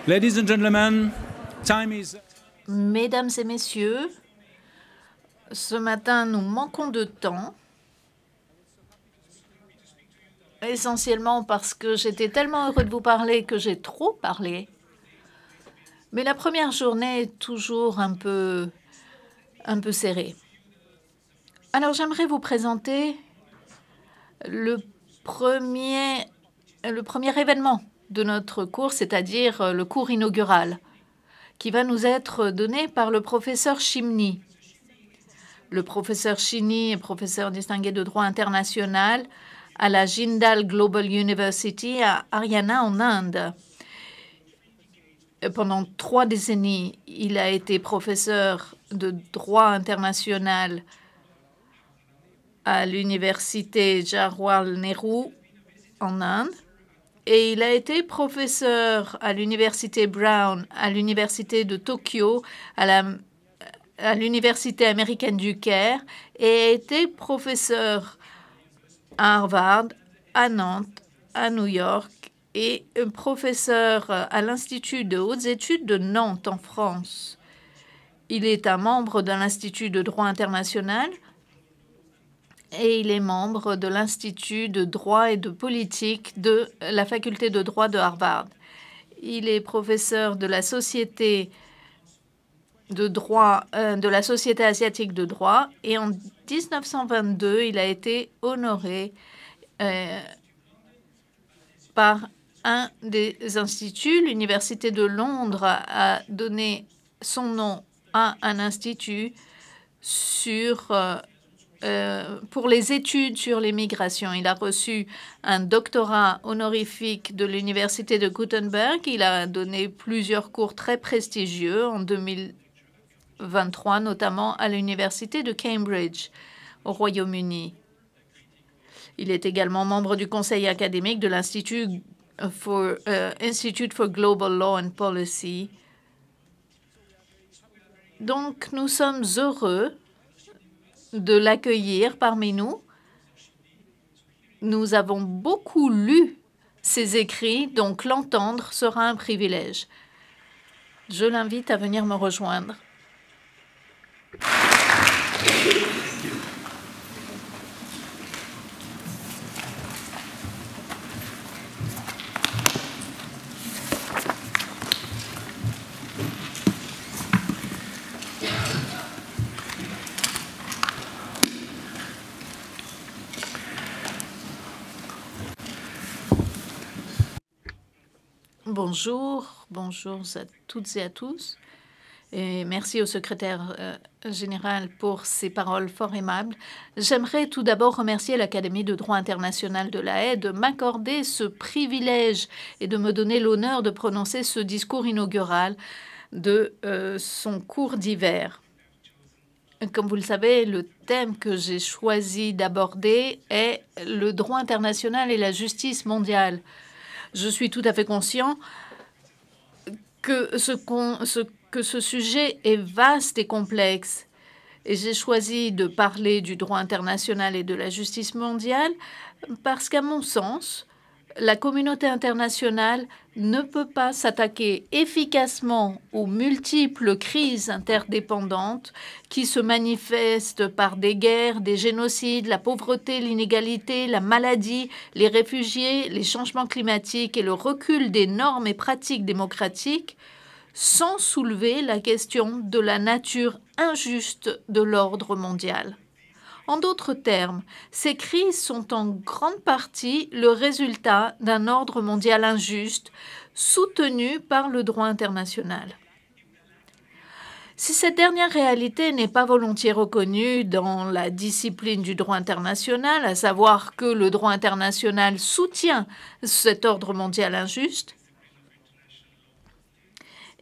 Ladies and gentlemen, time is... Mesdames et messieurs, ce matin, nous manquons de temps, essentiellement parce que j'étais tellement heureux de vous parler que j'ai trop parlé. Mais la première journée est toujours un peu serrée. Alors, j'aimerais vous présenter le premier événement de notre cours, c'est-à-dire le cours inaugural, qui va nous être donné par le professeur Chimni. Le professeur Chimni est professeur distingué de droit international à la Jindal Global University à Haryana, en Inde. Pendant 3 décennies, il a été professeur de droit international à l'université Jawaharlal Nehru en Inde. Et il a été professeur à l'université Brown, à l'université de Tokyo, à l'université américaine du Caire, et a été professeur à Harvard, à Nantes, à New York, et professeur à l'Institut de hautes études de Nantes, en France. Il est un membre de l'Institut de droit international et il est membre de l'Institut de droit et de politique de la faculté de droit de Harvard. Il est professeur de la Société de droit, de la Société asiatique de droit, et en 1922, il a été honoré par un des instituts. L'Université de Londres a donné son nom à un institut pour les études sur les migrations. Il a reçu un doctorat honorifique de l'Université de Gutenberg. Il a donné plusieurs cours très prestigieux en 2023, notamment à l'Université de Cambridge, au Royaume-Uni. Il est également membre du conseil académique de l'Institut Institute for Global Law and Policy. Donc, nous sommes heureux de l'accueillir parmi nous. Nous avons beaucoup lu ses écrits, donc l'entendre sera un privilège. Je l'invite à venir me rejoindre. Bonjour à toutes et à tous. Et merci au secrétaire général pour ses paroles fort aimables. J'aimerais tout d'abord remercier l'Académie de droit international de La Haye de m'accorder ce privilège et de me donner l'honneur de prononcer ce discours inaugural de son cours d'hiver. Comme vous le savez, le thème que j'ai choisi d'aborder est le droit international et la justice mondiale. Je suis tout à fait conscient que ce sujet est vaste et complexe. Et j'ai choisi de parler du droit international et de la justice mondiale parce qu'à mon sens, la communauté internationale ne peut pas s'attaquer efficacement aux multiples crises interdépendantes qui se manifestent par des guerres, des génocides, la pauvreté, l'inégalité, la maladie, les réfugiés, les changements climatiques et le recul des normes et pratiques démocratiques sans soulever la question de la nature injuste de l'ordre mondial. En d'autres termes, ces crises sont en grande partie le résultat d'un ordre mondial injuste soutenu par le droit international. Si cette dernière réalité n'est pas volontiers reconnue dans la discipline du droit international, à savoir que le droit international soutient cet ordre mondial injuste,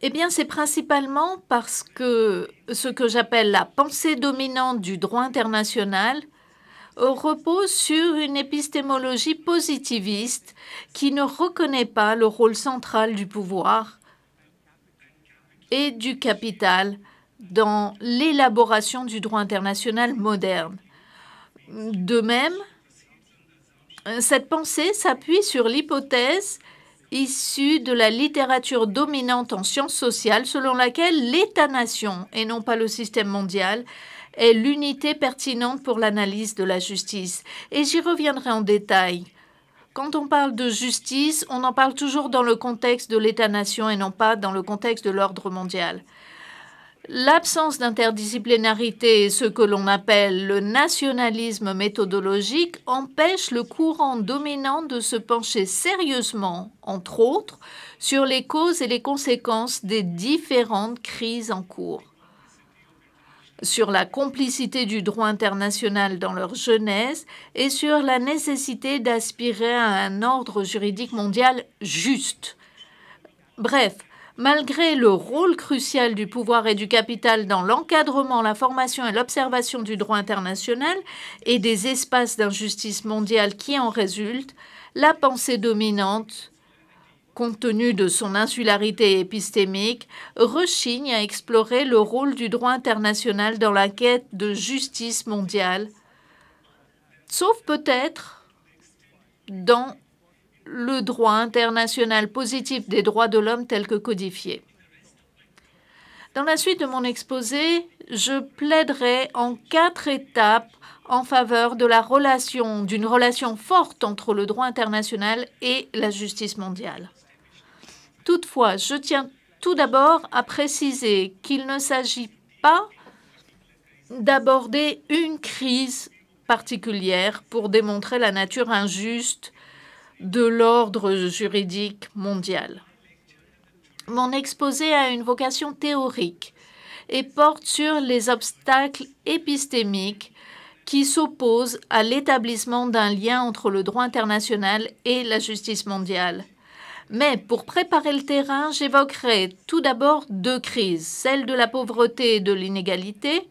eh bien, c'est principalement parce que ce que j'appelle la pensée dominante du droit international repose sur une épistémologie positiviste qui ne reconnaît pas le rôle central du pouvoir et du capital dans l'élaboration du droit international moderne. De même, cette pensée s'appuie sur l'hypothèse issu de la littérature dominante en sciences sociales selon laquelle l'État-nation, et non pas le système mondial, est l'unité pertinente pour l'analyse de la justice. Et j'y reviendrai en détail. Quand on parle de justice, on en parle toujours dans le contexte de l'État-nation et non pas dans le contexte de l'ordre mondial. L'absence d'interdisciplinarité et ce que l'on appelle le nationalisme méthodologique empêche le courant dominant de se pencher sérieusement, entre autres, sur les causes et les conséquences des différentes crises en cours, sur la complicité du droit international dans leur genèse et sur la nécessité d'aspirer à un ordre juridique mondial juste. Bref, malgré le rôle crucial du pouvoir et du capital dans l'encadrement, la formation et l'observation du droit international et des espaces d'injustice mondiale qui en résultent, la pensée dominante, compte tenu de son insularité épistémique, rechigne à explorer le rôle du droit international dans la quête de justice mondiale, sauf peut-être dans le droit international positif des droits de l'homme tel que codifié. Dans la suite de mon exposé, je plaiderai en 4 étapes en faveur de d'une relation forte entre le droit international et la justice mondiale. Toutefois, je tiens tout d'abord à préciser qu'il ne s'agit pas d'aborder une crise particulière pour démontrer la nature injuste de l'ordre juridique mondial. Mon exposé a une vocation théorique et porte sur les obstacles épistémiques qui s'opposent à l'établissement d'un lien entre le droit international et la justice mondiale. Mais pour préparer le terrain, j'évoquerai tout d'abord 2 crises, celle de la pauvreté et de l'inégalité,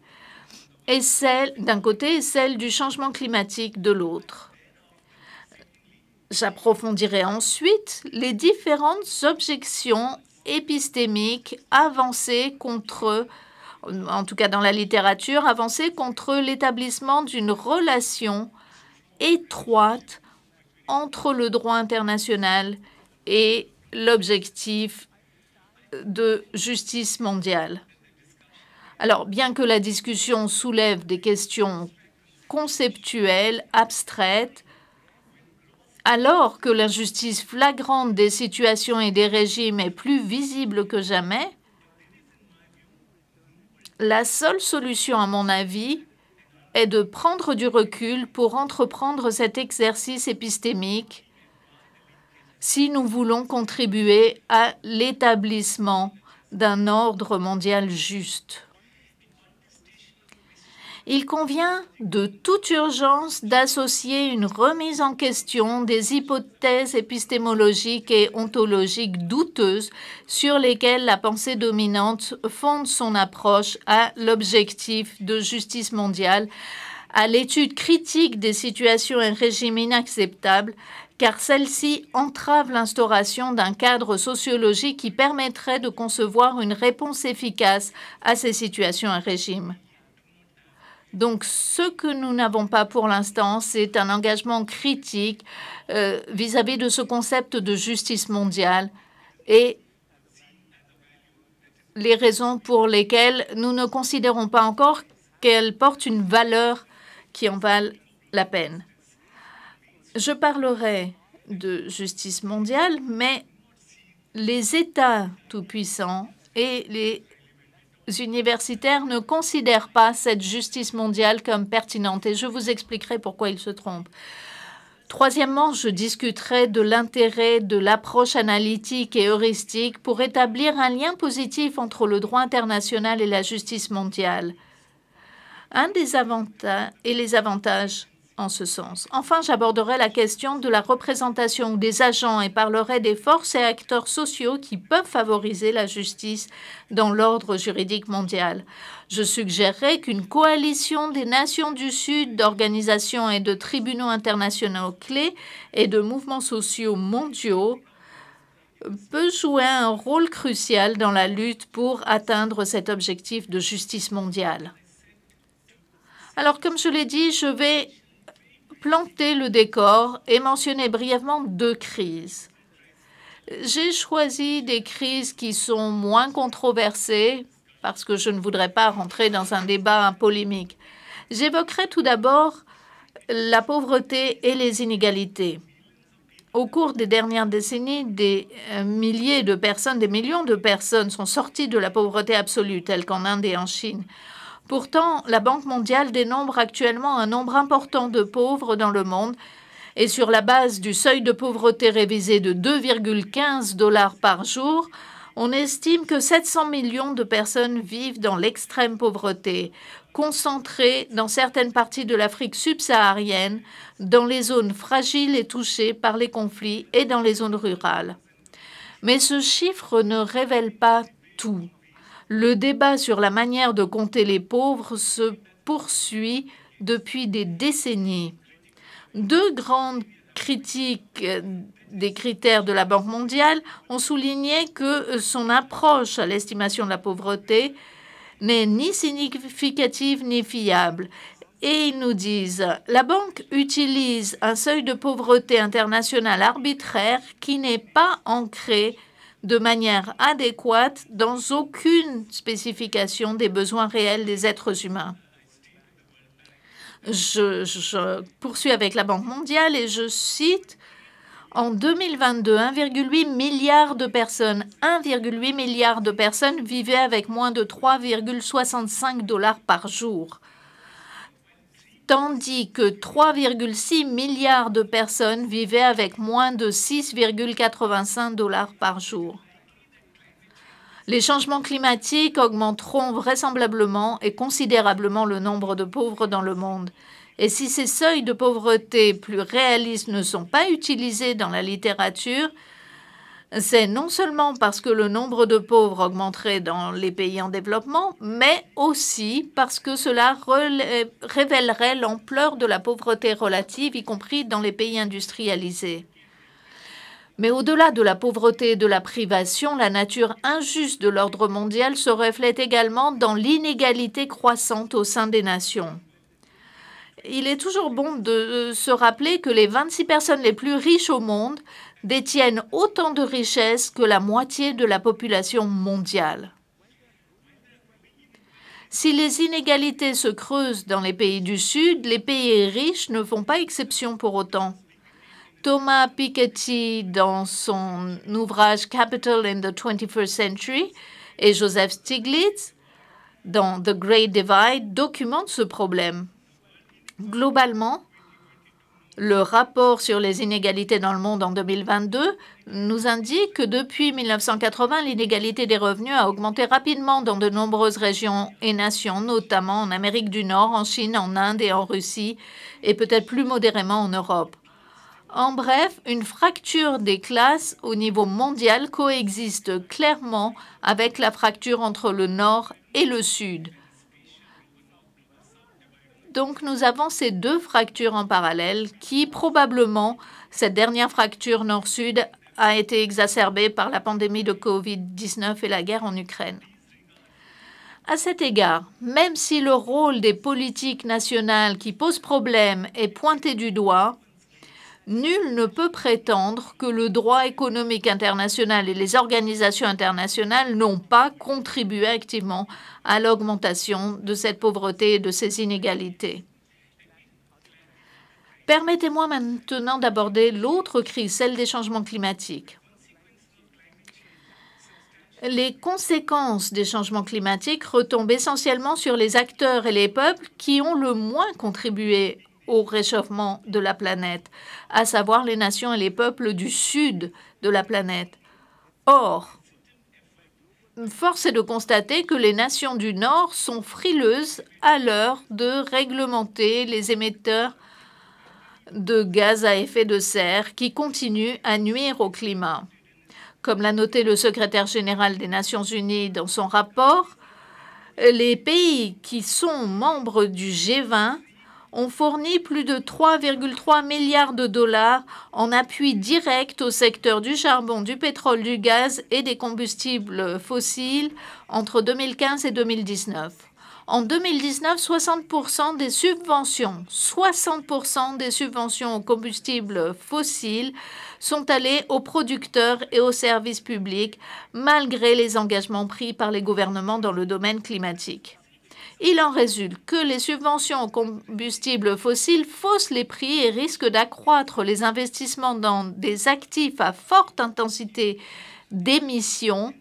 et celle d'un côté et celle du changement climatique de l'autre. J'approfondirai ensuite les différentes objections épistémiques avancées contre, en tout cas dans la littérature, avancées contre l'établissement d'une relation étroite entre le droit international et l'objectif de justice mondiale. Alors, bien que la discussion soulève des questions conceptuelles, abstraites, alors que l'injustice flagrante des situations et des régimes est plus visible que jamais, la seule solution, à mon avis, est de prendre du recul pour entreprendre cet exercice épistémique si nous voulons contribuer à l'établissement d'un ordre mondial juste. Il convient de toute urgence d'associer une remise en question des hypothèses épistémologiques et ontologiques douteuses sur lesquelles la pensée dominante fonde son approche à l'objectif de justice mondiale, à l'étude critique des situations et régimes inacceptables, car celle-ci entrave l'instauration d'un cadre sociologique qui permettrait de concevoir une réponse efficace à ces situations et régimes. Donc, ce que nous n'avons pas pour l'instant, c'est un engagement critique vis-à-vis de ce concept de justice mondiale et les raisons pour lesquelles nous ne considérons pas encore qu'elle porte une valeur qui en vale la peine. Je parlerai de justice mondiale, mais les États tout-puissants et les universitaires ne considèrent pas cette justice mondiale comme pertinente et je vous expliquerai pourquoi ils se trompent. Troisièmement, je discuterai de l'intérêt de l'approche analytique et heuristique pour établir un lien positif entre le droit international et la justice mondiale. Un des avantages et les avantages en ce sens. Enfin, j'aborderai la question de la représentation des agents et parlerai des forces et acteurs sociaux qui peuvent favoriser la justice dans l'ordre juridique mondial. Je suggérerai qu'une coalition des nations du Sud, d'organisations et de tribunaux internationaux clés et de mouvements sociaux mondiaux peut jouer un rôle crucial dans la lutte pour atteindre cet objectif de justice mondiale. Alors, comme je l'ai dit, je vais planter le décor et mentionner brièvement 2 crises. J'ai choisi des crises qui sont moins controversées parce que je ne voudrais pas rentrer dans un débat polémique. J'évoquerai tout d'abord la pauvreté et les inégalités. Au cours des dernières décennies, des milliers de personnes, des millions de personnes sont sorties de la pauvreté absolue, telle qu'en Inde et en Chine. Pourtant, la Banque mondiale dénombre actuellement un nombre important de pauvres dans le monde et sur la base du seuil de pauvreté révisé de 2,15 $ par jour, on estime que 700 millions de personnes vivent dans l'extrême pauvreté, concentrées dans certaines parties de l'Afrique subsaharienne, dans les zones fragiles et touchées par les conflits et dans les zones rurales. Mais ce chiffre ne révèle pas tout. Le débat sur la manière de compter les pauvres se poursuit depuis des décennies. Deux grandes critiques des critères de la Banque mondiale ont souligné que son approche à l'estimation de la pauvreté n'est ni significative ni fiable. Et ils nous disent, la Banque utilise un seuil de pauvreté international arbitraire qui n'est pas ancré de manière adéquate dans aucune spécification des besoins réels des êtres humains. Je poursuis avec la Banque mondiale et je cite, en 2022, 1,8 milliard de personnes, 1,8 milliard de personnes vivaient avec moins de 3,65 $ par jour, tandis que 3,6 milliards de personnes vivaient avec moins de 6,85 $ par jour. Les changements climatiques augmenteront vraisemblablement et considérablement le nombre de pauvres dans le monde. Et si ces seuils de pauvreté plus réalistes ne sont pas utilisés dans la littérature, c'est non seulement parce que le nombre de pauvres augmenterait dans les pays en développement, mais aussi parce que cela révélerait l'ampleur de la pauvreté relative, y compris dans les pays industrialisés. Mais au-delà de la pauvreté et de la privation, la nature injuste de l'ordre mondial se reflète également dans l'inégalité croissante au sein des nations. Il est toujours bon de se rappeler que les 26 personnes les plus riches au monde détiennent autant de richesses que la moitié de la population mondiale. Si les inégalités se creusent dans les pays du Sud, les pays riches ne font pas exception pour autant. Thomas Piketty, dans son ouvrage Capital in the 21st Century, et Joseph Stiglitz, dans The Great Divide, documentent ce problème. Globalement, le rapport sur les inégalités dans le monde en 2022 nous indique que depuis 1980, l'inégalité des revenus a augmenté rapidement dans de nombreuses régions et nations, notamment en Amérique du Nord, en Chine, en Inde et en Russie, et peut-être plus modérément en Europe. En bref, une fracture des classes au niveau mondial coexiste clairement avec la fracture entre le Nord et le Sud. Donc nous avons ces deux fractures en parallèle qui, probablement, cette dernière fracture Nord-Sud a été exacerbée par la pandémie de Covid-19 et la guerre en Ukraine. À cet égard, même si le rôle des politiques nationales qui posent problème est pointé du doigt, nul ne peut prétendre que le droit économique international et les organisations internationales n'ont pas contribué activement à l'augmentation de cette pauvreté et de ces inégalités. Permettez-moi maintenant d'aborder l'autre crise, celle des changements climatiques. Les conséquences des changements climatiques retombent essentiellement sur les acteurs et les peuples qui ont le moins contribué au réchauffement de la planète, à savoir les nations et les peuples du sud de la planète. Or, force est de constater que les nations du Nord sont frileuses à l'heure de réglementer les émetteurs de gaz à effet de serre qui continuent à nuire au climat. Comme l'a noté le secrétaire général des Nations Unies dans son rapport, les pays qui sont membres du G20 ont fourni plus de 3,3 milliards de dollars en appui direct au secteur du charbon, du pétrole, du gaz et des combustibles fossiles entre 2015 et 2019. En 2019, 60% des subventions, 60% des subventions aux combustibles fossiles sont allées aux producteurs et aux services publics, malgré les engagements pris par les gouvernements dans le domaine climatique. Il en résulte que les subventions aux combustibles fossiles faussent les prix et risquent d'accroître les investissements dans des actifs à forte intensité d'émissions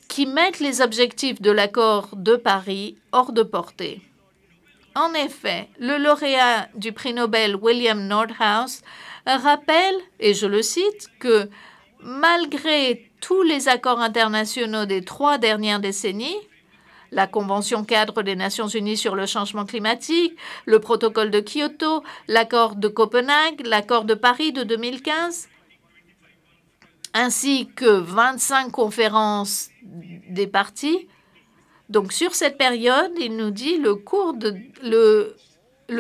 qui mettent les objectifs de l'accord de Paris hors de portée. En effet, le lauréat du prix Nobel William Nordhaus rappelle, et je le cite, que malgré tous les accords internationaux des 3 dernières décennies, la Convention cadre des Nations Unies sur le changement climatique, le protocole de Kyoto, l'accord de Copenhague, l'accord de Paris de 2015, ainsi que 25 conférences des parties. Donc, sur cette période, il nous dit le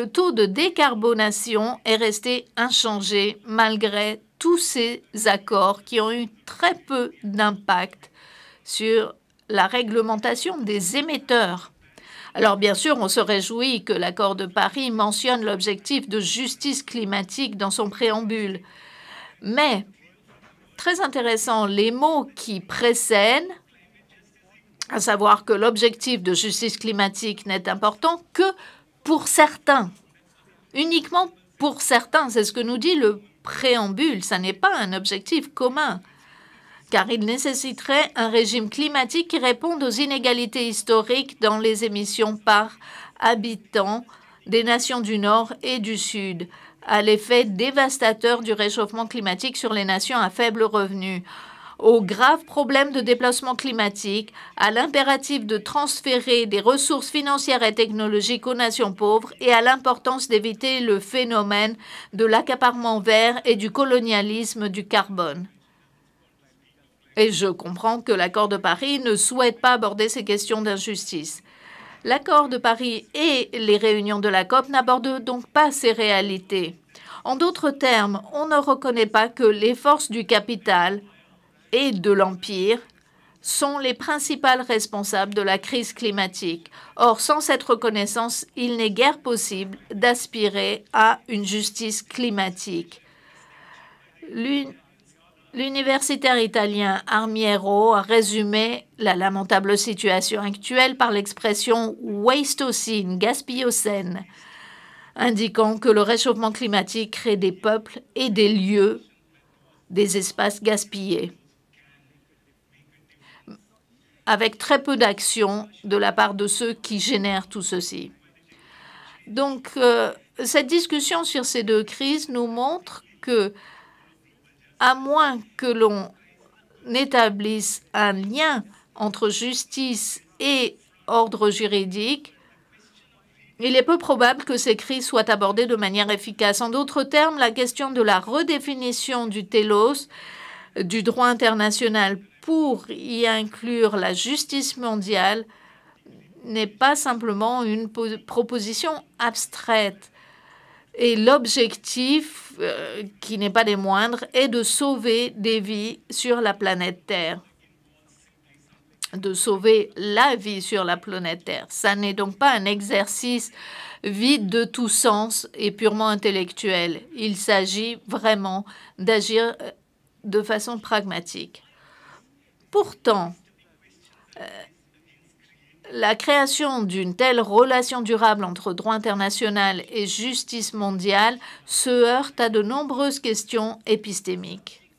taux de décarbonation est resté inchangé malgré tous ces accords qui ont eu très peu d'impact sur la réglementation des émetteurs. Alors, bien sûr, on se réjouit que l'accord de Paris mentionne l'objectif de justice climatique dans son préambule. Mais, très intéressant, les mots qui précèdent, à savoir que l'objectif de justice climatique n'est important que pour certains, uniquement pour certains. C'est ce que nous dit le préambule. Ça n'est pas un objectif commun, car il nécessiterait un régime climatique qui réponde aux inégalités historiques dans les émissions par habitant des nations du Nord et du Sud, à l'effet dévastateur du réchauffement climatique sur les nations à faible revenu, aux graves problèmes de déplacement climatique, à l'impératif de transférer des ressources financières et technologiques aux nations pauvres et à l'importance d'éviter le phénomène de l'accaparement vert et du colonialisme du carbone. Et je comprends que l'accord de Paris ne souhaite pas aborder ces questions d'injustice. L'accord de Paris et les réunions de la COP n'abordent donc pas ces réalités. En d'autres termes, on ne reconnaît pas que les forces du capital et de l'Empire sont les principales responsables de la crise climatique. Or, sans cette reconnaissance, il n'est guère possible d'aspirer à une justice climatique. L'universitaire italien Armiero a résumé la lamentable situation actuelle par l'expression « wastocène », gaspillocène, indiquant que le réchauffement climatique crée des peuples et des lieux, des espaces gaspillés, avec très peu d'action de la part de ceux qui génèrent tout ceci. Donc, cette discussion sur ces deux crises nous montre que, à moins que l'on établisse un lien entre justice et ordre juridique, il est peu probable que ces crises soient abordées de manière efficace. En d'autres termes, la question de la redéfinition du telos, du droit international, pour y inclure la justice mondiale, n'est pas simplement une proposition abstraite. Et l'objectif, qui n'est pas des moindres, est de sauver des vies sur la planète Terre, de sauver la vie sur la planète Terre. Ça n'est donc pas un exercice vide de tout sens et purement intellectuel. Il s'agit vraiment d'agir de façon pragmatique. Pourtant, la création d'une telle relation durable entre droit international et justice mondiale se heurte à de nombreuses questions épistémiques.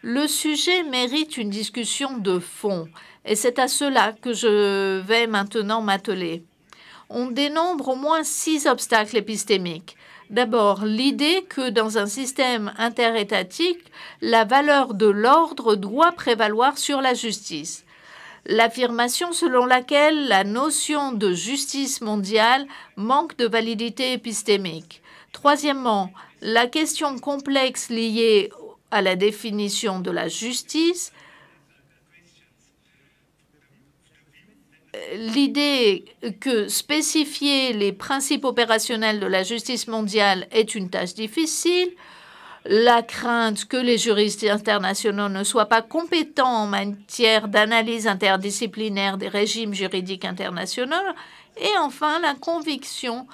Le sujet mérite une discussion de fond, et c'est à cela que je vais maintenant m'atteler. On dénombre au moins 6 obstacles épistémiques. D'abord, l'idée que dans un système interétatique, la valeur de l'ordre doit prévaloir sur la justice. L'affirmation selon laquelle la notion de justice mondiale manque de validité épistémique. Troisièmement, la question complexe liée à la définition de la justice. L'idée que spécifier les principes opérationnels de la justice mondiale est une tâche difficile. la crainte que les juristes internationaux ne soient pas compétents en matière d'analyse interdisciplinaire des régimes juridiques internationaux, et enfin la conviction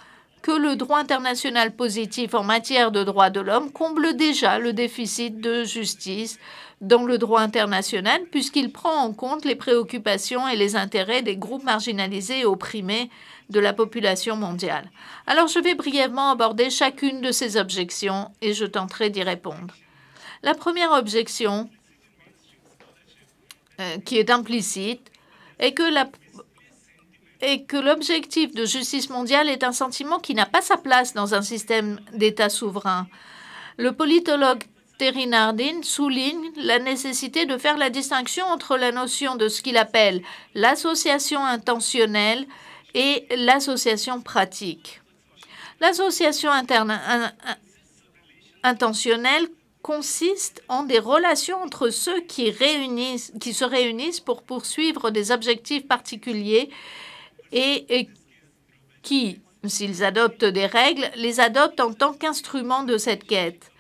que le droit international positif en matière de droits de l'homme comble déjà le déficit de justice dans le droit international, puisqu'il prend en compte les préoccupations et les intérêts des groupes marginalisés et opprimés de la population mondiale. Alors, je vais brièvement aborder chacune de ces objections et je tenterai d'y répondre. La première objection, qui est implicite, est que l'objectif de justice mondiale est un sentiment qui n'a pas sa place dans un système d'État souverain. Le politologue Terry Nardin souligne la nécessité de faire la distinction entre la notion de ce qu'il appelle l'association intentionnelle et l'association pratique. L'association intentionnelle consiste en des relations entre ceux qui se réunissent pour poursuivre des objectifs particuliers et qui, s'ils adoptent des règles, les adoptent en tant qu'instrument de cette quête.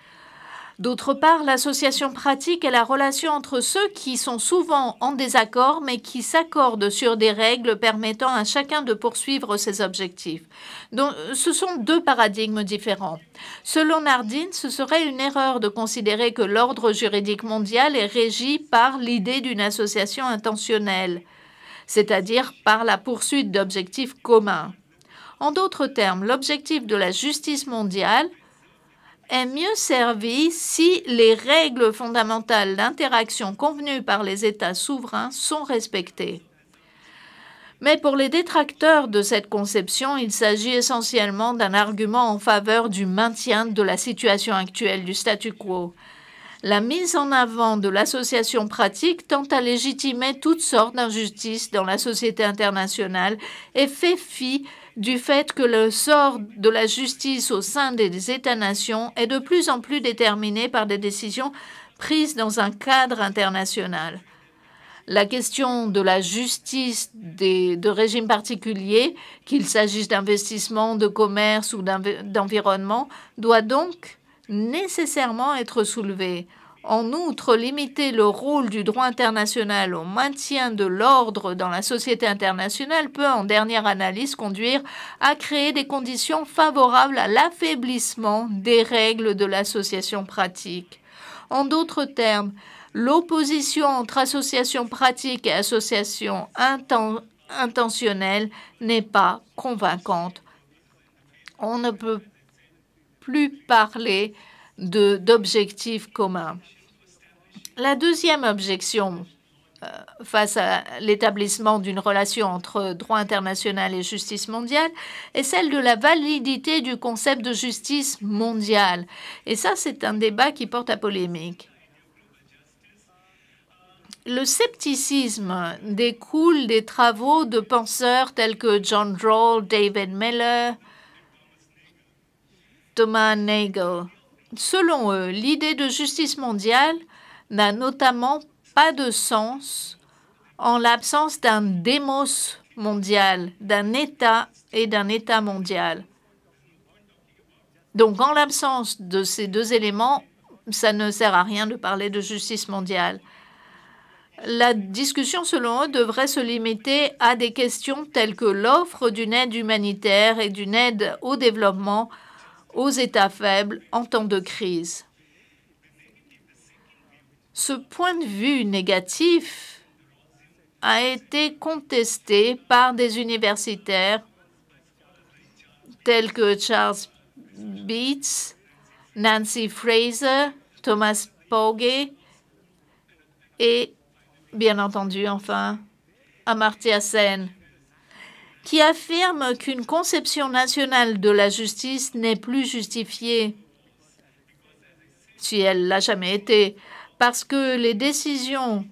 D'autre part, l'association pratique est la relation entre ceux qui sont souvent en désaccord, mais qui s'accordent sur des règles permettant à chacun de poursuivre ses objectifs. Donc, ce sont deux paradigmes différents. Selon Nardin, ce serait une erreur de considérer que l'ordre juridique mondial est régi par l'idée d'une association intentionnelle, c'est-à-dire par la poursuite d'objectifs communs. En d'autres termes, l'objectif de la justice mondiale est mieux servi si les règles fondamentales d'interaction convenues par les États souverains sont respectées. Mais pour les détracteurs de cette conception, il s'agit essentiellement d'un argument en faveur du maintien de la situation actuelle du statu quo. La mise en avant de l'association pratique tend à légitimer toutes sortes d'injustices dans la société internationale et fait fi du fait que le sort de la justice au sein des États-nations est de plus en plus déterminé par des décisions prises dans un cadre international. La question de la justice de régimes particuliers, qu'il s'agisse d'investissement, de commerce ou d'environnement, doit donc nécessairement être soulevée. En outre, limiter le rôle du droit international au maintien de l'ordre dans la société internationale peut, en dernière analyse, conduire à créer des conditions favorables à l'affaiblissement des règles de l'association pratique. En d'autres termes, l'opposition entre association pratique et association intentionnelle n'est pas convaincante. On ne peut plus parler d'objectifs communs. La deuxième objection face à l'établissement d'une relation entre droit international et justice mondiale est celle de la validité du concept de justice mondiale. Et ça, c'est un débat qui porte à polémique. Le scepticisme découle des travaux de penseurs tels que John Rawls, David Miller, Thomas Nagel. Selon eux, l'idée de justice mondiale n'a notamment pas de sens en l'absence d'un démos mondial, d'un État et d'un État mondial. Donc, en l'absence de ces deux éléments, ça ne sert à rien de parler de justice mondiale. La discussion, selon eux, devrait se limiter à des questions telles que l'offre d'une aide humanitaire et d'une aide au développement aux États faibles en temps de crise. Ce point de vue négatif a été contesté par des universitaires tels que Charles Beatts, Nancy Fraser, Thomas Pogge et, bien entendu, enfin, Amartya Sen, qui affirment qu'une conception nationale de la justice n'est plus justifiée, si elle l'a jamais été, parce que les décisions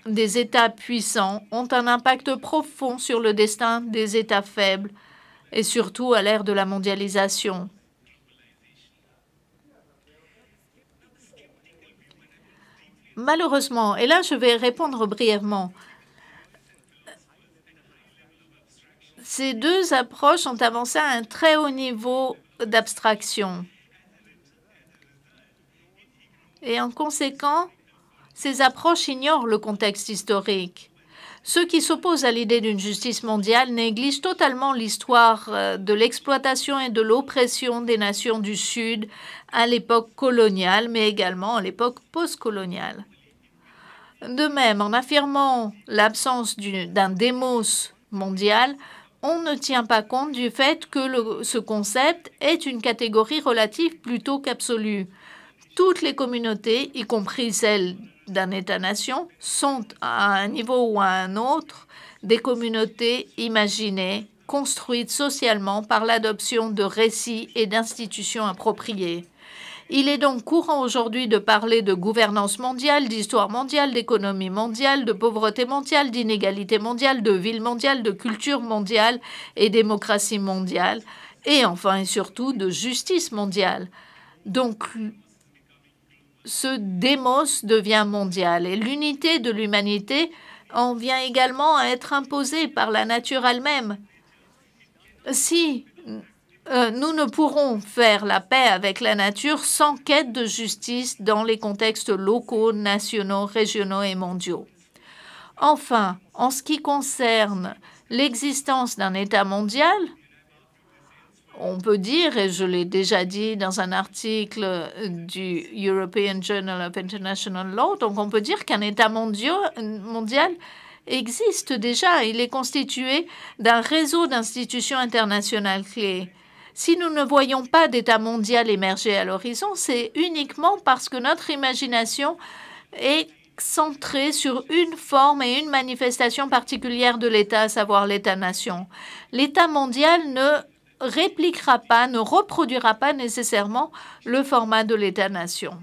des États puissants ont un impact profond sur le destin des États faibles et surtout à l'ère de la mondialisation. Malheureusement, et là je vais répondre brièvement, ces deux approches ont avancé à un très haut niveau d'abstraction. Et en conséquent, ces approches ignorent le contexte historique. Ceux qui s'opposent à l'idée d'une justice mondiale négligent totalement l'histoire de l'exploitation et de l'oppression des nations du Sud à l'époque coloniale, mais également à l'époque postcoloniale. De même, en affirmant l'absence d'un démos mondial, on ne tient pas compte du fait que ce concept est une catégorie relative plutôt qu'absolue. Toutes les communautés, y compris celles d'un État-nation, sont à un niveau ou à un autre des communautés imaginées, construites socialement par l'adoption de récits et d'institutions appropriées. Il est donc courant aujourd'hui de parler de gouvernance mondiale, d'histoire mondiale, d'économie mondiale, de pauvreté mondiale, d'inégalité mondiale, de ville mondiale, de culture mondiale et démocratie mondiale, et enfin et surtout de justice mondiale. Donc, ce démos devient mondial et l'unité de l'humanité en vient également à être imposée par la nature elle-même. Si nous ne pourrons faire la paix avec la nature sans quête de justice dans les contextes locaux, nationaux, régionaux et mondiaux. Enfin, en ce qui concerne l'existence d'un État mondial, on peut dire, et je l'ai déjà dit dans un article du European Journal of International Law, donc on peut dire qu'un État mondial existe déjà. Il est constitué d'un réseau d'institutions internationales clés. Si nous ne voyons pas d'État mondial émerger à l'horizon, c'est uniquement parce que notre imagination est centrée sur une forme et une manifestation particulière de l'État, à savoir l'État-nation. L'État mondial ne répliquera pas, ne reproduira pas nécessairement le format de l'État-nation.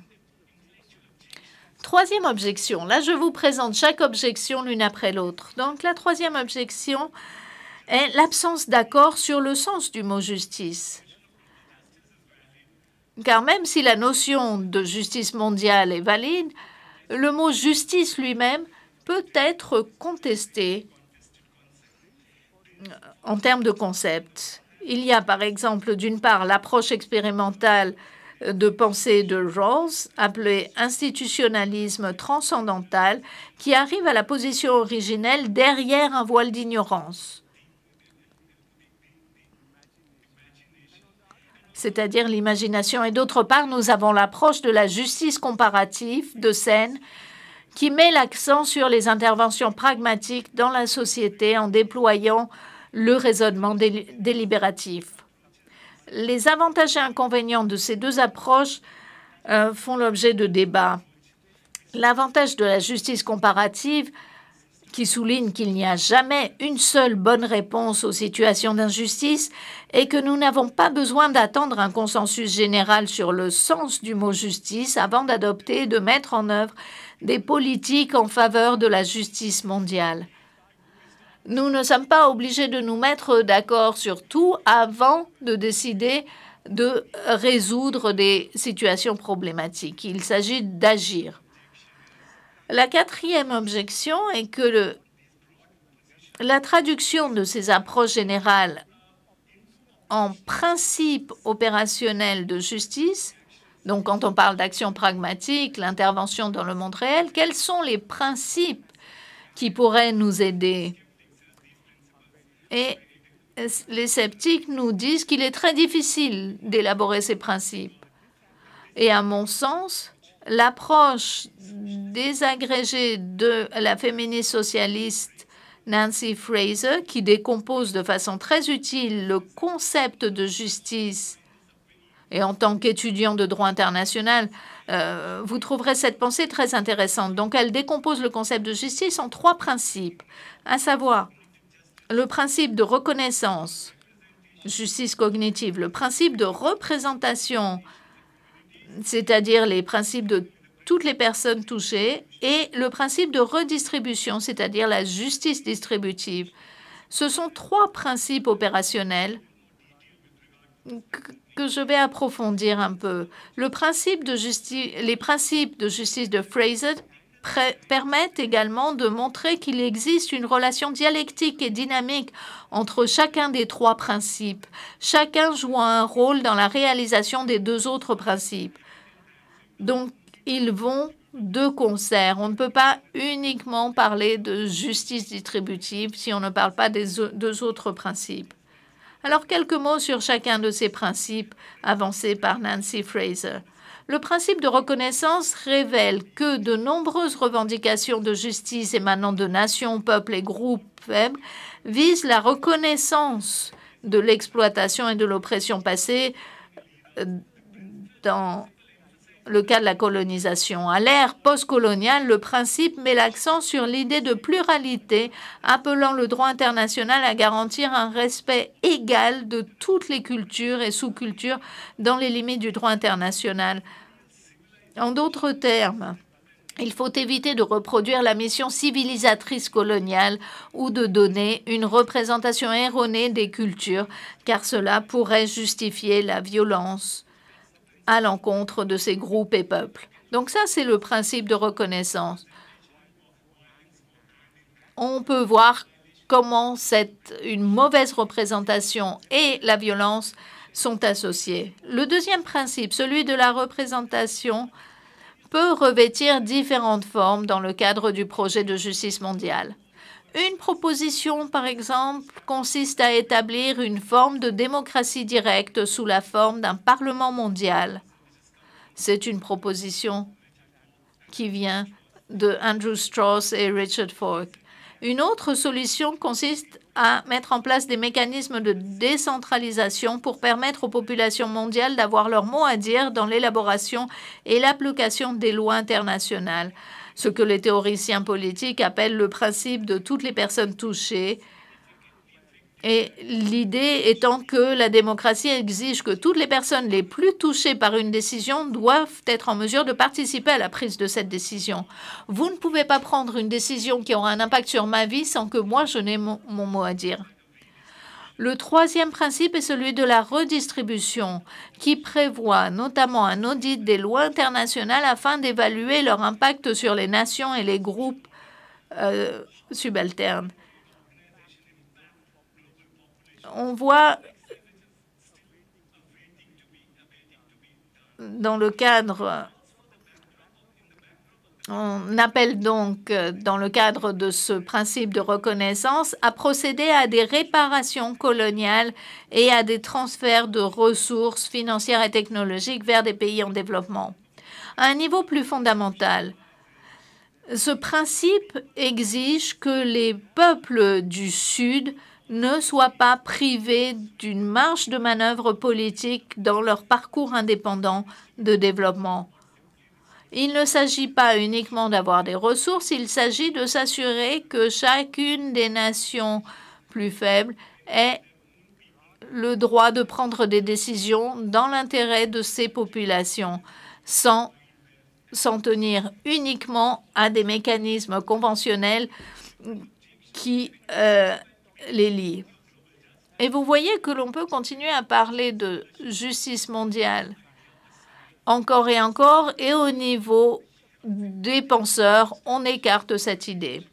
Troisième objection. Là, je vous présente chaque objection l'une après l'autre. Donc, la troisième objection est l'absence d'accord sur le sens du mot justice. Car même si la notion de justice mondiale est valide, le mot justice lui-même peut être contesté en termes de concept. Il y a par exemple d'une part l'approche expérimentale de pensée de Rawls, appelée institutionnalisme transcendantal, qui arrive à la position originelle derrière un voile d'ignorance. C'est-à-dire l'imagination. Et d'autre part, nous avons l'approche de la justice comparative de Sen, qui met l'accent sur les interventions pragmatiques dans la société en déployant le raisonnement délibératif. Les avantages et inconvénients de ces deux approches font l'objet de débats. L'avantage de la justice comparative, qui souligne qu'il n'y a jamais une seule bonne réponse aux situations d'injustice et que nous n'avons pas besoin d'attendre un consensus général sur le sens du mot justice avant d'adopter et de mettre en œuvre des politiques en faveur de la justice mondiale. Nous ne sommes pas obligés de nous mettre d'accord sur tout avant de décider de résoudre des situations problématiques. Il s'agit d'agir. La quatrième objection est que la traduction de ces approches générales en principe opérationnel de justice, donc quand on parle d'action pragmatique, l'intervention dans le monde réel, quels sont les principes qui pourraient nous aider? Et les sceptiques nous disent qu'il est très difficile d'élaborer ces principes. Et à mon sens, l'approche désagrégée de la féministe socialiste Nancy Fraser, qui décompose de façon très utile le concept de justice, et en tant qu'étudiant de droit international, vous trouverez cette pensée très intéressante. Donc, elle décompose le concept de justice en trois principes, à savoir le principe de reconnaissance, justice cognitive, le principe de représentation, c'est-à-dire les principes de toutes les personnes touchées, et le principe de redistribution, c'est-à-dire la justice distributive. Ce sont trois principes opérationnels que je vais approfondir un peu. Les principes de justice de Fraser permettent également de montrer qu'il existe une relation dialectique et dynamique entre chacun des trois principes, chacun jouant un rôle dans la réalisation des deux autres principes. Donc, ils vont de concert. On ne peut pas uniquement parler de justice distributive si on ne parle pas des deux autres principes. Alors, quelques mots sur chacun de ces principes avancés par Nancy Fraser. Le principe de reconnaissance révèle que de nombreuses revendications de justice émanant de nations, peuples et groupes faibles visent la reconnaissance de l'exploitation et de l'oppression passée dans le cas de la colonisation. À l'ère postcoloniale, le principe met l'accent sur l'idée de pluralité, appelant le droit international à garantir un respect égal de toutes les cultures et sous-cultures dans les limites du droit international. En d'autres termes, il faut éviter de reproduire la mission civilisatrice coloniale ou de donner une représentation erronée des cultures, car cela pourrait justifier la violence à l'encontre de ces groupes et peuples. Donc ça, c'est le principe de reconnaissance. On peut voir comment une mauvaise représentation et la violence sont associées. Le deuxième principe, celui de la représentation, peut revêtir différentes formes dans le cadre du projet de justice mondiale. Une proposition, par exemple, consiste à établir une forme de démocratie directe sous la forme d'un Parlement mondial. C'est une proposition qui vient de Andrew Strauss et Richard Falk. Une autre solution consiste à mettre en place des mécanismes de décentralisation pour permettre aux populations mondiales d'avoir leur mot à dire dans l'élaboration et l'application des lois internationales, ce que les théoriciens politiques appellent le principe de toutes les personnes touchées. Et l'idée étant que la démocratie exige que toutes les personnes les plus touchées par une décision doivent être en mesure de participer à la prise de cette décision. Vous ne pouvez pas prendre une décision qui aura un impact sur ma vie sans que moi, je n'ai mon mot à dire. Le troisième principe est celui de la redistribution, qui prévoit notamment un audit des lois internationales afin d'évaluer leur impact sur les nations et les groupes subalternes. On voit dans le cadre, on appelle donc dans le cadre de ce principe de reconnaissance à procéder à des réparations coloniales et à des transferts de ressources financières et technologiques vers des pays en développement. À un niveau plus fondamental, ce principe exige que les peuples du Sud ne soient pas privés d'une marge de manœuvre politique dans leur parcours indépendant de développement. Il ne s'agit pas uniquement d'avoir des ressources, il s'agit de s'assurer que chacune des nations plus faibles ait le droit de prendre des décisions dans l'intérêt de ses populations, sans s'en tenir uniquement à des mécanismes conventionnels qui les lient. Et vous voyez que l'on peut continuer à parler de justice mondiale encore et encore, et au niveau des penseurs, on écarte cette idée.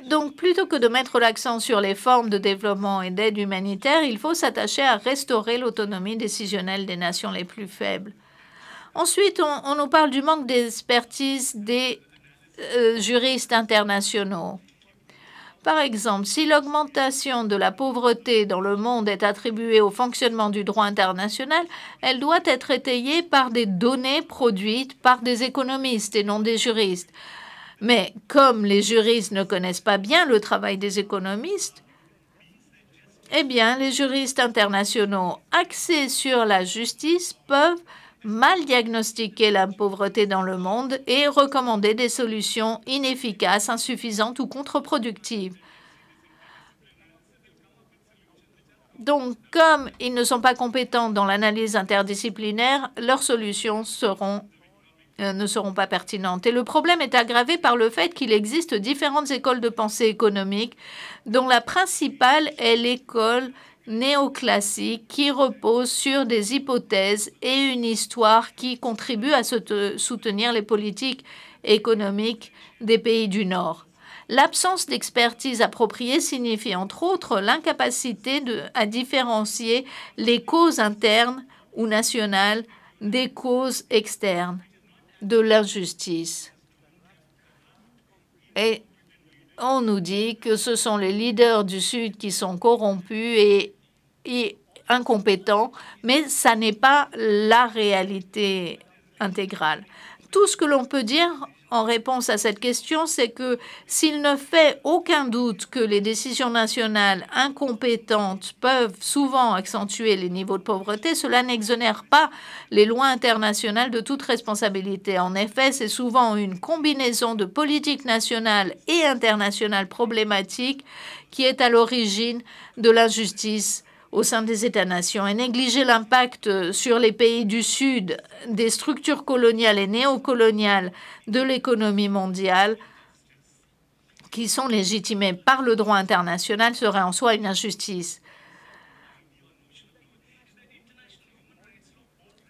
Donc, plutôt que de mettre l'accent sur les formes de développement et d'aide humanitaire, il faut s'attacher à restaurer l'autonomie décisionnelle des nations les plus faibles. Ensuite, on nous parle du manque d'expertise des juristes internationaux. Par exemple, si l'augmentation de la pauvreté dans le monde est attribuée au fonctionnement du droit international, elle doit être étayée par des données produites par des économistes et non des juristes. Mais comme les juristes ne connaissent pas bien le travail des économistes, eh bien, les juristes internationaux axés sur la justice peuvent mal diagnostiquer la pauvreté dans le monde et recommander des solutions inefficaces, insuffisantes ou contre-productives. Donc, comme ils ne sont pas compétents dans l'analyse interdisciplinaire, leurs solutions ne seront pas pertinentes. Et le problème est aggravé par le fait qu'il existe différentes écoles de pensée économique, dont la principale est l'école néoclassique qui repose sur des hypothèses et une histoire qui contribuent à soutenir les politiques économiques des pays du Nord. L'absence d'expertise appropriée signifie entre autres l'incapacité à différencier les causes internes ou nationales des causes externes de l'injustice. Et on nous dit que ce sont les leaders du Sud qui sont corrompus et incompétents, mais ça n'est pas la réalité intégrale. Tout ce que l'on peut dire en réponse à cette question, c'est que s'il ne fait aucun doute que les décisions nationales incompétentes peuvent souvent accentuer les niveaux de pauvreté, cela n'exonère pas les lois internationales de toute responsabilité. En effet, c'est souvent une combinaison de politiques nationales et internationales problématiques qui est à l'origine de l'injustice au sein des États-nations. Et négliger l'impact sur les pays du Sud des structures coloniales et néocoloniales de l'économie mondiale qui sont légitimées par le droit international serait en soi une injustice.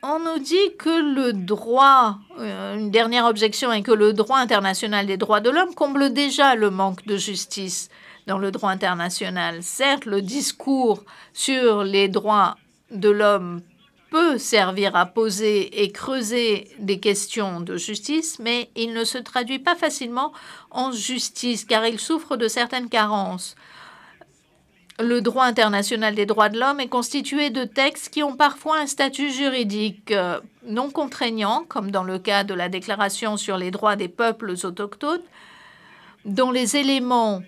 On nous dit que le droit, une dernière objection est que le droit international des droits de l'homme comble déjà le manque de justice dans le droit international. Certes, le discours sur les droits de l'homme peut servir à poser et creuser des questions de justice, mais il ne se traduit pas facilement en justice car il souffre de certaines carences. Le droit international des droits de l'homme est constitué de textes qui ont parfois un statut juridique non contraignant, comme dans le cas de la Déclaration sur les droits des peuples autochtones, dont les éléments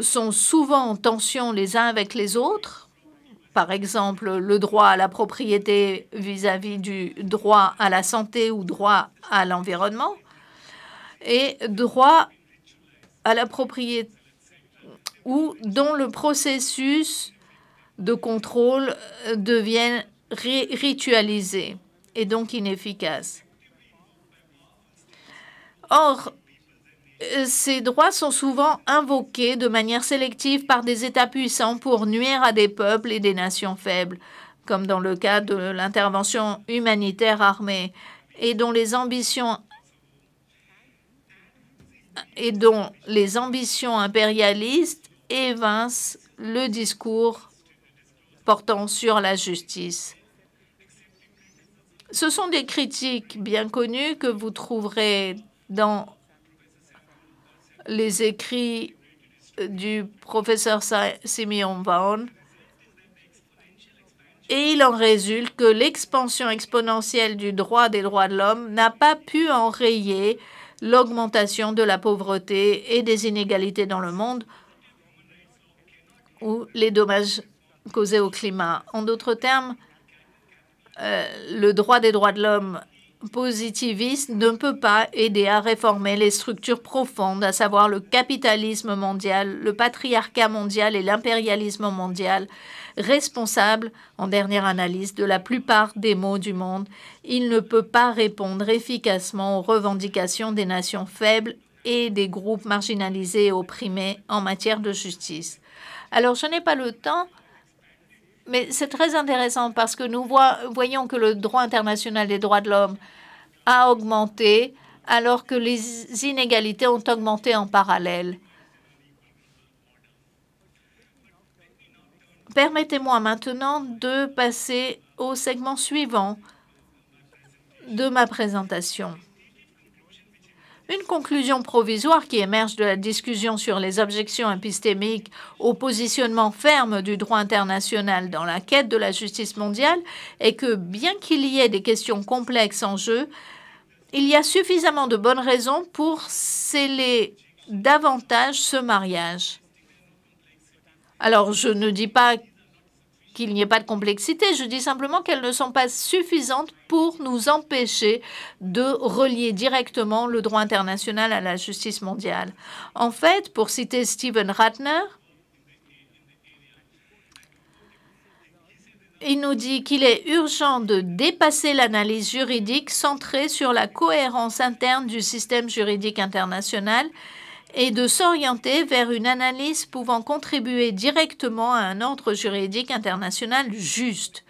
sont souvent en tension les uns avec les autres. Par exemple, le droit à la propriété vis-à-vis du droit à la santé ou droit à l'environnement, et droit à la propriété ou dont le processus de contrôle devient ritualisé et donc inefficace. Or, ces droits sont souvent invoqués de manière sélective par des États puissants pour nuire à des peuples et des nations faibles, comme dans le cas de l'intervention humanitaire armée, et dont les ambitions impérialistes évincent le discours portant sur la justice. Ce sont des critiques bien connues que vous trouverez dans les écrits du professeur Simeon Vaughn, et il en résulte que l'expansion exponentielle du droit des droits de l'homme n'a pas pu enrayer l'augmentation de la pauvreté et des inégalités dans le monde ou les dommages causés au climat. En d'autres termes, le droit des droits de l'homme positiviste ne peut pas aider à réformer les structures profondes, à savoir le capitalisme mondial, le patriarcat mondial et l'impérialisme mondial, responsables, en dernière analyse, de la plupart des maux du monde. Il ne peut pas répondre efficacement aux revendications des nations faibles et des groupes marginalisés et opprimés en matière de justice. Alors, je n'ai pas le temps, mais c'est très intéressant parce que nous voyons que le droit international des droits de l'homme a augmenté alors que les inégalités ont augmenté en parallèle. Permettez-moi maintenant de passer au segment suivant de ma présentation. Une conclusion provisoire qui émerge de la discussion sur les objections épistémiques au positionnement ferme du droit international dans la quête de la justice mondiale est que, bien qu'il y ait des questions complexes en jeu, il y a suffisamment de bonnes raisons pour sceller davantage ce mariage. Alors, je ne dis pas qu'il n'y ait pas de complexité, je dis simplement qu'elles ne sont pas suffisantes pour nous empêcher de relier directement le droit international à la justice mondiale. En fait, pour citer Stephen Ratner, il nous dit qu'il est urgent de dépasser l'analyse juridique centrée sur la cohérence interne du système juridique international et de s'orienter vers une analyse pouvant contribuer directement à un ordre juridique international juste.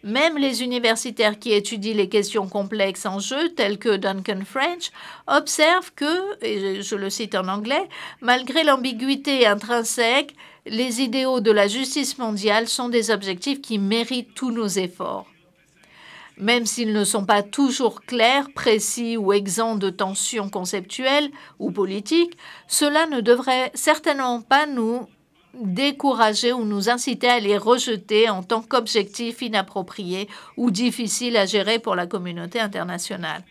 Même les universitaires qui étudient les questions complexes en jeu, tels que Duncan French, observent que, et je le cite en anglais, malgré l'ambiguïté intrinsèque, les idéaux de la justice mondiale sont des objectifs qui méritent tous nos efforts. même s'ils ne sont pas toujours clairs, précis ou exempts de tensions conceptuelles ou politiques, cela ne devrait certainement pas nous décourager ou nous inciter à les rejeter en tant qu'objectifs inappropriés ou difficiles à gérer pour la communauté internationale.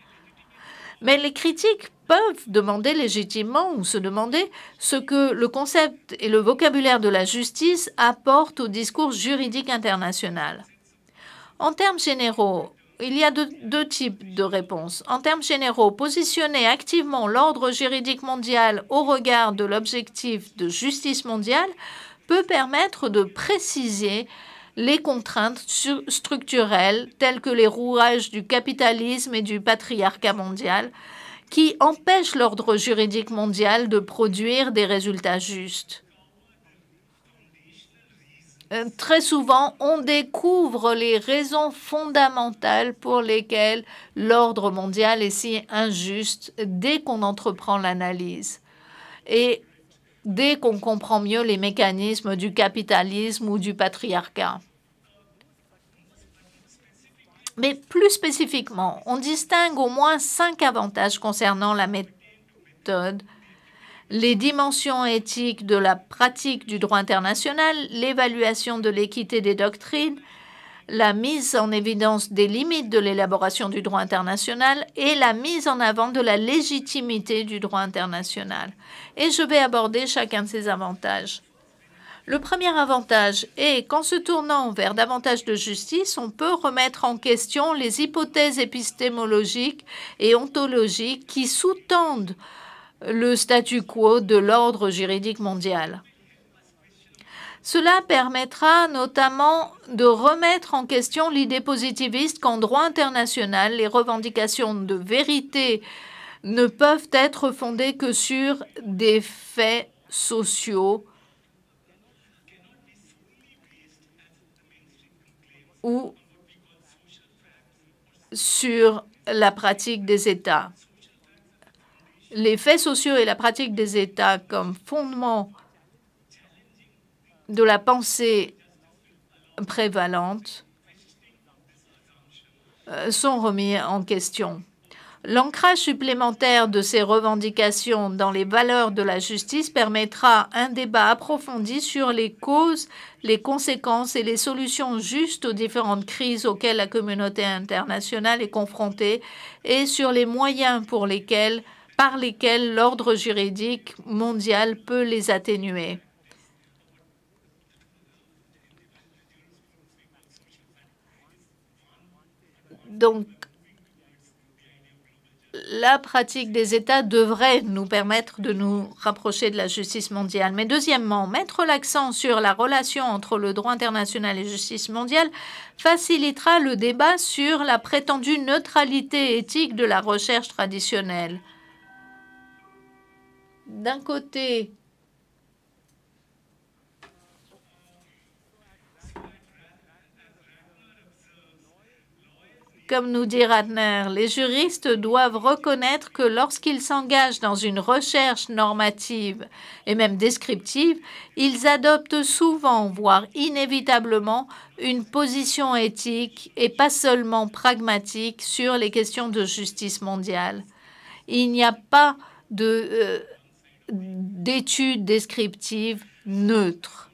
Mais les critiques peuvent demander légitimement ou se demander ce que le concept et le vocabulaire de la justice apportent au discours juridique international. En termes généraux, il y a deux types de réponses. En termes généraux, positionner activement l'ordre juridique mondial au regard de l'objectif de justice mondiale peut permettre de préciser les contraintes structurelles telles que les rouages du capitalisme et du patriarcat mondial qui empêchent l'ordre juridique mondial de produire des résultats justes. Très souvent, on découvre les raisons fondamentales pour lesquelles l'ordre mondial est si injuste dès qu'on entreprend l'analyse et dès qu'on comprend mieux les mécanismes du capitalisme ou du patriarcat. Mais plus spécifiquement, on distingue au moins 5 avantages concernant la méthode: les dimensions éthiques de la pratique du droit international, l'évaluation de l'équité des doctrines, la mise en évidence des limites de l'élaboration du droit international et la mise en avant de la légitimité du droit international. Et je vais aborder chacun de ces avantages. Le premier avantage est qu'en se tournant vers davantage de justice, on peut remettre en question les hypothèses épistémologiques et ontologiques qui sous-tendent le statu quo de l'ordre juridique mondial. Cela permettra notamment de remettre en question l'idée positiviste qu'en droit international, les revendications de vérité ne peuvent être fondées que sur des faits sociaux ou sur la pratique des États. Les faits sociaux et la pratique des États comme fondement de la pensée prévalente sont remis en question. L'ancrage supplémentaire de ces revendications dans les valeurs de la justice permettra un débat approfondi sur les causes, les conséquences et les solutions justes aux différentes crises auxquelles la communauté internationale est confrontée et sur les moyens par lesquels l'ordre juridique mondial peut les atténuer. Donc, la pratique des États devrait nous permettre de nous rapprocher de la justice mondiale. Mais deuxièmement, mettre l'accent sur la relation entre le droit international et la justice mondiale facilitera le débat sur la prétendue neutralité éthique de la recherche traditionnelle. D'un côté, comme nous dit Ratner, les juristes doivent reconnaître que lorsqu'ils s'engagent dans une recherche normative et même descriptive, ils adoptent souvent, voire inévitablement, une position éthique et pas seulement pragmatique sur les questions de justice mondiale. Il n'y a pas d'études descriptives neutres.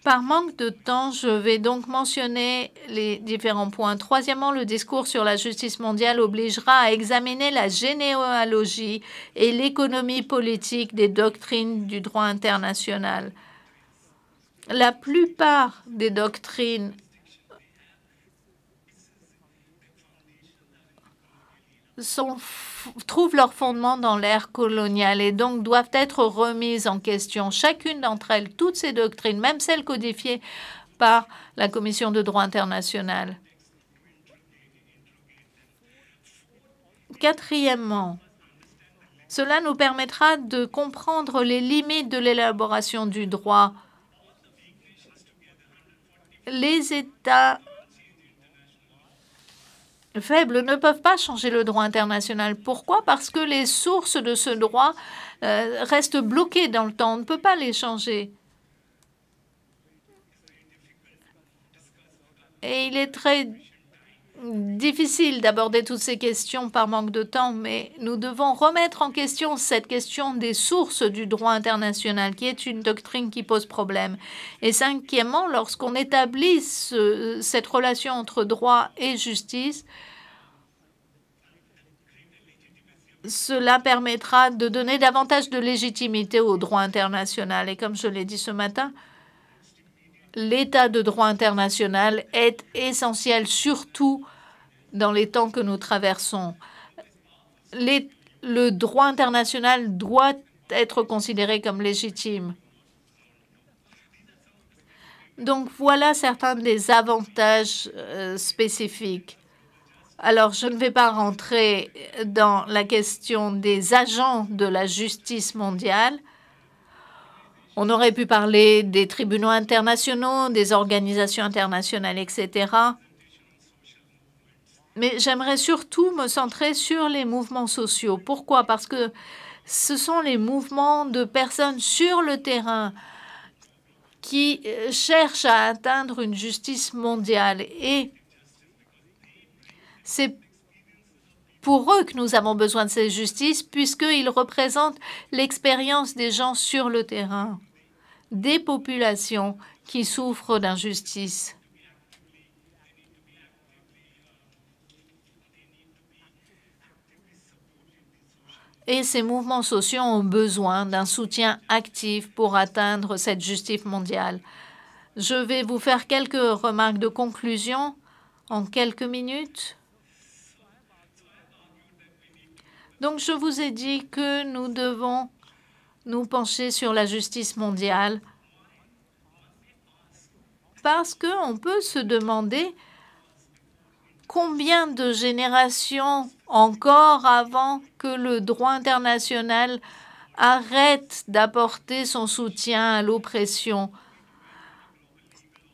Par manque de temps, je vais donc mentionner les différents points. Troisièmement, le discours sur la justice mondiale obligera à examiner la généalogie et l'économie politique des doctrines du droit international. La plupart des doctrines trouvent leur fondement dans l'ère coloniale et donc doivent être remises en question. Chacune d'entre elles, toutes ces doctrines, même celles codifiées par la Commission de droit international. Quatrièmement, cela nous permettra de comprendre les limites de l'élaboration du droit. Les États faibles ne peuvent pas changer le droit international. Pourquoi? Parce que les sources de ce droit restent bloquées dans le temps. On ne peut pas les changer. Et il est très difficile d'aborder toutes ces questions par manque de temps, mais nous devons remettre en question cette question des sources du droit international, qui est une doctrine qui pose problème. Et cinquièmement, lorsqu'on établit cette relation entre droit et justice, cela permettra de donner davantage de légitimité au droit international. Et comme je l'ai dit ce matin, l'état de droit international est essentiel, surtout dans les temps que nous traversons. Le droit international doit être considéré comme légitime. Donc voilà certains des avantages spécifiques. Alors, je ne vais pas rentrer dans la question des agents de la justice mondiale. On aurait pu parler des tribunaux internationaux, des organisations internationales, etc. Mais j'aimerais surtout me centrer sur les mouvements sociaux. Pourquoi? Parce que ce sont les mouvements de personnes sur le terrain qui cherchent à atteindre une justice mondiale. Et c'est pour eux que nous avons besoin de cette justice, puisqu'ils représentent l'expérience des gens sur le terrain, des populations qui souffrent d'injustice. Et ces mouvements sociaux ont besoin d'un soutien actif pour atteindre cette justice mondiale. Je vais vous faire quelques remarques de conclusion en quelques minutes. Donc, je vous ai dit que nous devons nous pencher sur la justice mondiale parce qu'on peut se demander combien de générations encore avant que le droit international arrête d'apporter son soutien à l'oppression.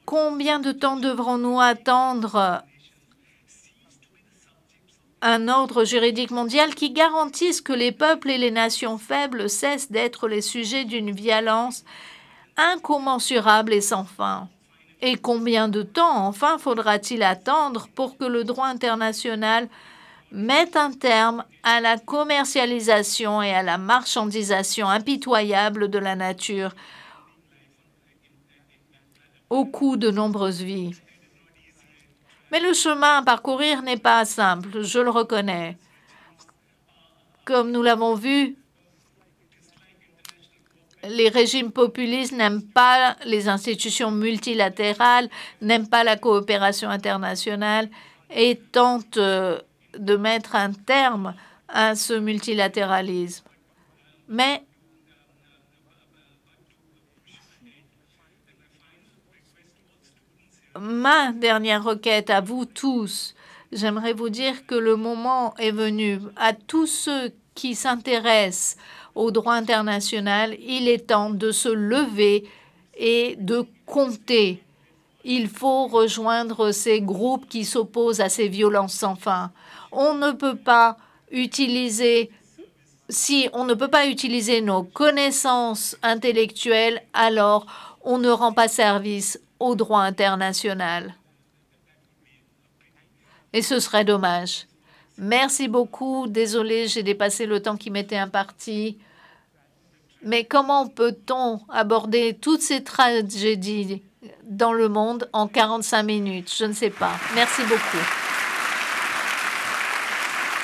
Combien de temps devrons-nous attendre un ordre juridique mondial qui garantisse que les peuples et les nations faibles cessent d'être les sujets d'une violence incommensurable et sans fin? Et combien de temps, enfin, faudra-t-il attendre pour que le droit international mette un terme à la commercialisation et à la marchandisation impitoyable de la nature au coût de nombreuses vies? Mais le chemin à parcourir n'est pas simple, je le reconnais. Comme nous l'avons vu, les régimes populistes n'aiment pas les institutions multilatérales, n'aiment pas la coopération internationale et tentent de mettre un terme à ce multilatéralisme. Mais ma dernière requête à vous tous, j'aimerais vous dire que le moment est venu. À tous ceux qui s'intéressent au droit international, il est temps de se lever et de compter. Il faut rejoindre ces groupes qui s'opposent à ces violences sans fin. On ne peut pas utiliser, si on ne peut pas utiliser nos connaissances intellectuelles, alors on ne rend pas service au droit international. Et ce serait dommage. Merci beaucoup. Désolée, j'ai dépassé le temps qui m'était imparti. Mais comment peut-on aborder toutes ces tragédies dans le monde en 45 minutes? Je ne sais pas. Merci beaucoup.